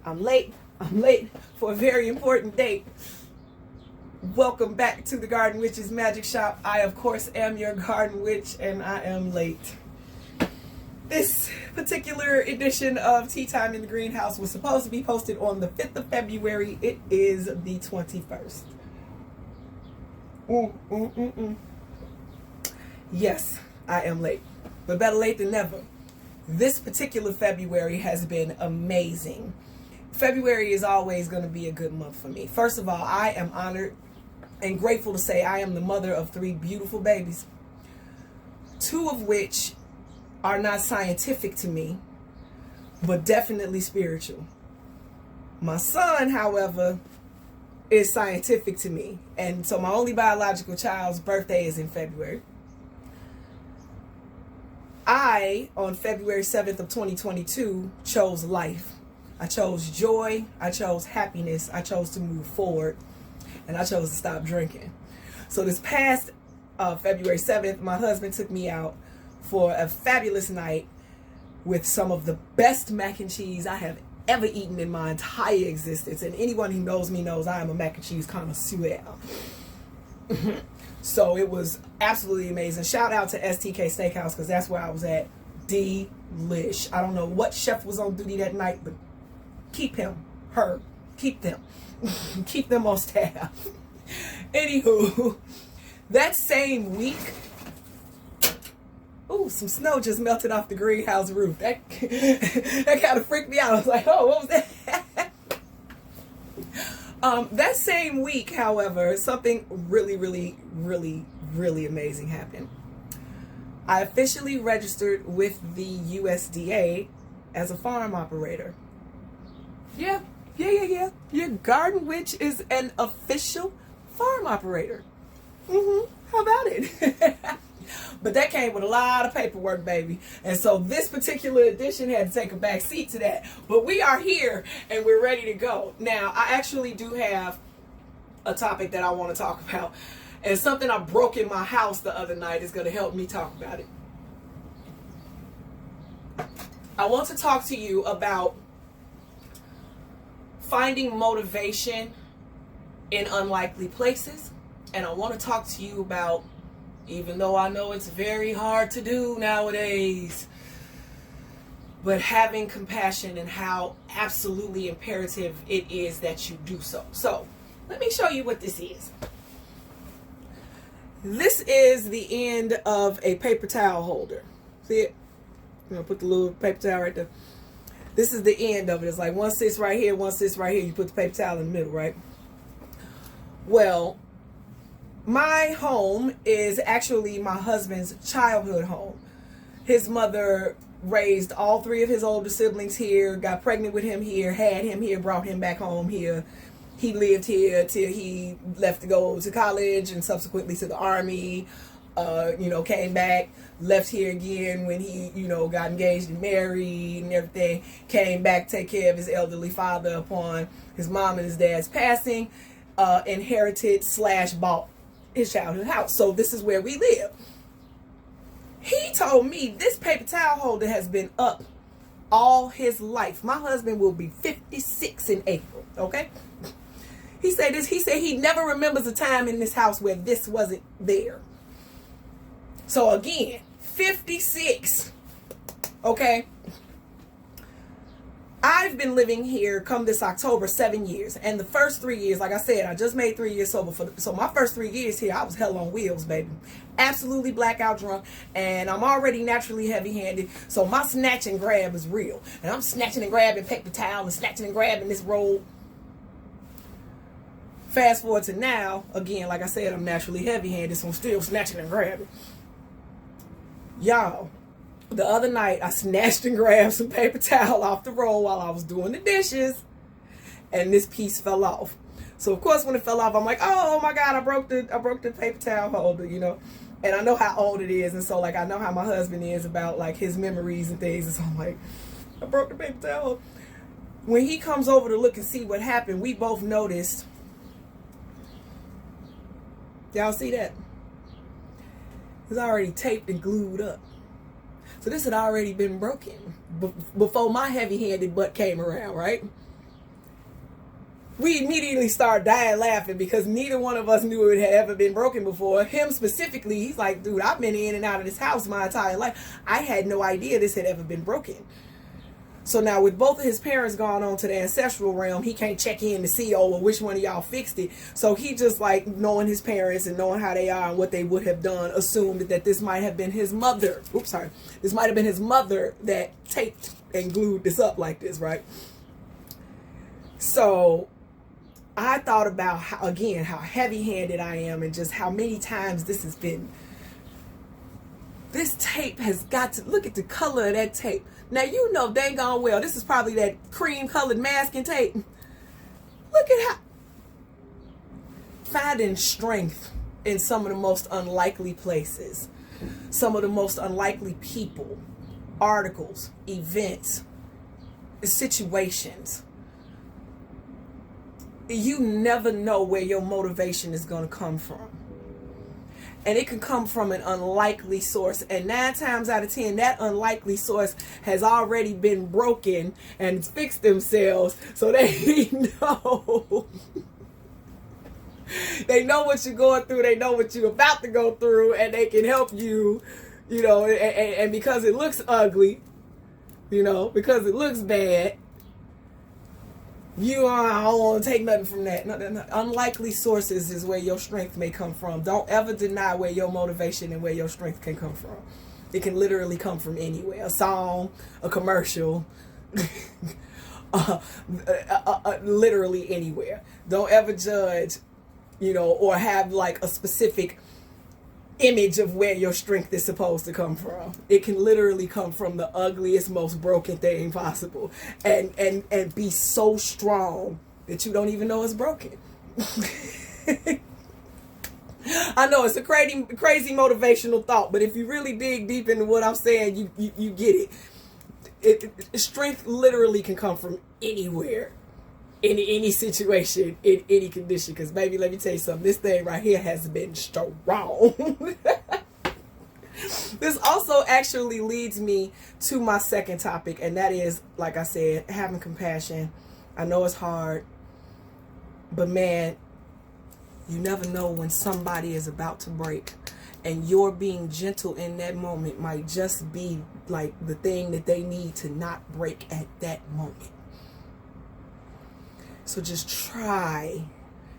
I'm late. I'm late for a very important date. Welcome back to the Garden Witch's Magic Shop. I, of course, am your Garden Witch, and I am late. This particular edition of Tea Time in the Greenhouse was supposed to be posted on the 5th of February. It is the 21st. Yes, I am late, but better late than never. This particular February has been amazing. February is always going to be a good month for me. First of all, I am honored and grateful to say I am the mother of 3 beautiful babies, 2 of which are not scientific to me, but definitely spiritual. My son, however, is scientific to me, and so my only biological child's birthday is in February. I, on February 7th of 2022, chose life. I chose joy, I chose happiness, I chose to move forward, and I chose to stop drinking. So this past February 7th, my husband took me out for a fabulous night with some of the best mac and cheese I have ever eaten in my entire existence. And anyone who knows me knows I am a mac and cheese connoisseur. So it was absolutely amazing. Shout out to STK Steakhouse, because that's where I was at. Delish. I don't know what chef was on duty that night, but keep him, her, keep them. Keep them on staff. Anywho, that same week, ooh, some snow just melted off the greenhouse roof. That kind of freaked me out. I was like, oh, what was that? That same week, however, something really amazing happened. I officially registered with the USDA as a farm operator. Yeah. Your Garden Witch is an official farm operator. How about it? But that came with a lot of paperwork, baby. And so this particular edition had to take a back seat to that. But we are here and we're ready to go. Now, I actually do have a topic that I want to talk about. And something I broke in my house the other night is going to help me talk about it. I want to talk to you about finding motivation in unlikely places. And I want to talk to you about, even though I know it's very hard to do nowadays, but having compassion and how absolutely imperative it is that you do so. So, let me show you what this is. This is the end of a paper towel holder. See it? I'm going to put the little paper towel right there. This is the end of it. It's like one sits right here, one sits right here. You put the paper towel in the middle, right? Well, my home is actually my husband's childhood home. His mother raised all 3 of his older siblings here, got pregnant with him here, had him here, brought him back home here. He lived here till he left to go to college and subsequently to the Army. Came back, left here again when he, got engaged and married and everything. Came back, take care of his elderly father upon his mom and his dad's passing. Inherited / bought his childhood house. So this is where we live. He told me this paper towel holder has been up all his life. My husband will be 56 in April, okay? He said this. He said he never remembers a time in this house where this wasn't there. So again, 56, okay? I've been living here come this October 7 years. And the first 3 years, like I said, I just made 3 years sober. So my first 3 years here, I was hell on wheels, baby. Absolutely blackout drunk. And I'm already naturally heavy-handed. So my snatch and grab is real. And I'm snatching and grabbing paper towel and snatching and grabbing this roll. Fast forward to now, again, like I said, I'm naturally heavy-handed, so I'm still snatching and grabbing. Y'all, the other night, I snatched and grabbed some paper towel off the roll while I was doing the dishes, and this piece fell off. So, of course, when it fell off, I'm like, oh, my God, I broke the paper towel holder, And I know how old it is, and so, like, I know how my husband is about, like, his memories and things, and so I'm like, I broke the paper towel. When he comes over to look and see what happened, we both noticed. Y'all see that? It's already taped and glued up. So this had already been broken before my heavy-handed butt came around, right? we immediately start dying laughing because neither one of us knew it had ever been broken before. Him specifically, he's like, dude, I've been in and out of this house my entire life. I had no idea this had ever been broken. So now with both of his parents gone on to the ancestral realm, he can't check in to see, oh, well, which one of y'all fixed it. So he just, like, knowing his parents and knowing how they are and what they would have done, assumed that this might have been his mother. Oops, sorry. This might have been his mother that taped and glued this up like this, right? So I thought about, how heavy-handed I am and just how many times this has been. This tape has got to, look at the color of that tape. Now, you know dang gone well, this is probably that cream-colored masking tape. Look at how, finding strength in some of the most unlikely places, some of the most unlikely people, articles, events, situations. You never know where your motivation is going to come from. And it can come from an unlikely source. And 9 times out of 10, that unlikely source has already been broken and fixed themselves. So they know. They know what you're going through. They know what you're about to go through. And they can help you, you know. And because it looks ugly, you know, because it looks bad, I don't want to take nothing from that. No. Unlikely sources is where your strength may come from. Don't ever deny where your motivation and where your strength can come from. It can literally come from anywhere. A song, a commercial, literally anywhere. Don't ever judge, you know, or have like a specific image of where your strength is supposed to come from. It can literally come from the ugliest, most broken thing possible, and be so strong that you don't even know it's broken. I know it's a crazy motivational thought, but if you really dig deep into what I'm saying, you get it. Strength literally can come from anywhere, in any situation, in any condition. Because baby, let me tell you something, this thing right here has been strong. This also actually leads me to my second topic, and that is, like I said, having compassion. I know it's hard, but man, you never know when somebody is about to break, and your being gentle in that moment might just be like the thing that they need to not break at that moment. So just try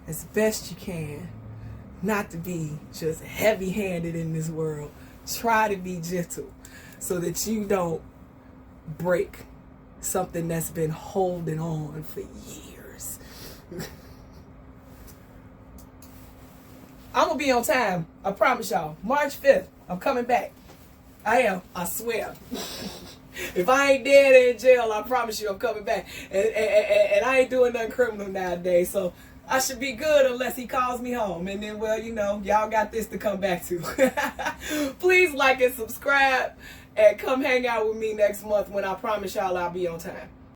as best you can not to be just heavy-handed in this world. Try to be gentle so that you don't break something that's been holding on for years. I'm going to be on time. I promise y'all. March 5th, I'm coming back. I am. I swear. If I ain't dead in jail, I promise you I'm coming back. And I ain't doing nothing criminal nowadays. So I should be good unless he calls me home. And then, well, you know, y'all got this to come back to. Please like and subscribe. And come hang out with me next month when I promise y'all I'll be on time.